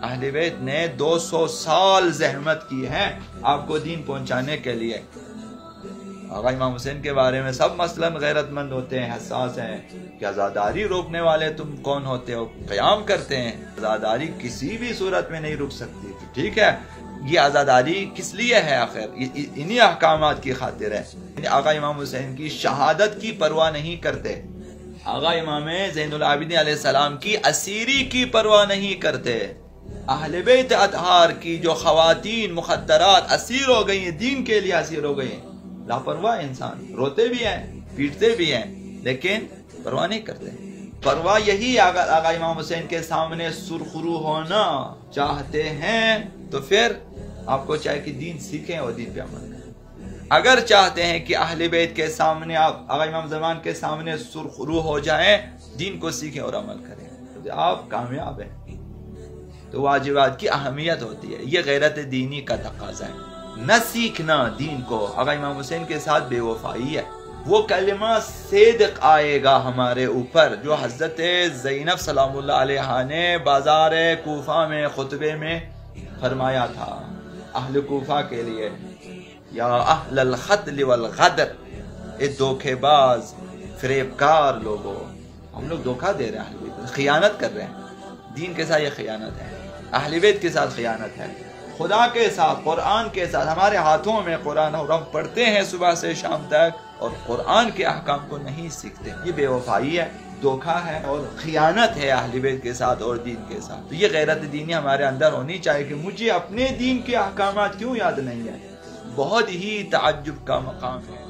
اہل بیت نے 200 سال زحمت کی ہے آپ کو دین پہنچانے کے لیے۔ آقا امام حسین کے بارے میں سب مثلاً غیرت مند ہوتے ہیں، حساس ہیں کہ عزاداری روکنے والے تم کون ہوتے ہو، قیام کرتے ہیں۔ عزاداری کسی بھی صورت میں نہیں رک سکتی، ٹھیک ہے؟ یہ عزاداری کس لیے ہے آخر؟ انہی احکامات کی خاطر ہے۔ آقا امام حسین کی شہادت کی پرواہ نہیں کرتے، آقا امام زین العابدین علیہ السلام کی اسیری کی پرواہ نہیں کرتے، اہل بیت اطہار کی جو خواتین مخدرات اسیر ہو گئی ہیں، دین کے لیے اسیر ہو گئی ہیں، لاپرواہ انسان، روتے بھی ہیں پیٹتے بھی ہیں لیکن پرواہ نہیں کرتے۔ پرواہ یہی اگر آقا امام حسین کے سامنے سرخرو ہونا چاہتے ہیں تو پھر آپ کو چاہے کہ دین سیکھیں اور دین پہ عمل کریں۔ اگر چاہتے ہیں کہ اہل بیت کے سامنے آپ آقا امام زمان کے سامنے سرخرو ہو جائیں، دین کو سیکھیں اور عمل کریں تو آپ کامیاب ہیں۔ تو واجبات کی اہمیت ہوتی ہے، یہ غیرت دینی کا تقاضا ہے۔ نہ سیکھنا دین کو آقا امام حسین کے ساتھ بے وفائی ہے۔ وہ کلمہ صدق آئے گا ہمارے اوپر جو حضرت زینب سلام اللہ علیہا نے بازار کوفہ میں خطبے میں فرمایا تھا اہل کوفہ کے لیے، یا اہل الخذل والغدر، اے دھوکے باز فریبکار لوگوں، ہم لوگ دھوکہ دے رہے ہیں، اہل بیت خیانت کر رہے ہیں، دین کے ساتھ یہ خیانت ہے، اہل بیت کے ساتھ خیانت ہے، خدا کے ساتھ، قرآن کے ساتھ۔ ہمارے ہاتھوں میں قرآن اور ہم پڑھتے ہیں صبح سے شام تک اور قرآن کے احکام کو نہیں سیکھتے، یہ بے وفائی ہے، دھوکہ ہے اور خیانت ہے اہل بیت کے ساتھ اور دین کے ساتھ۔ تو یہ غیرت دینی ہمارے اندر ہونی چاہیے کہ مجھے اپنے دین کے احکامات کیوں یاد نہیں ہے، بہت ہی تعجب کا مقام ہے۔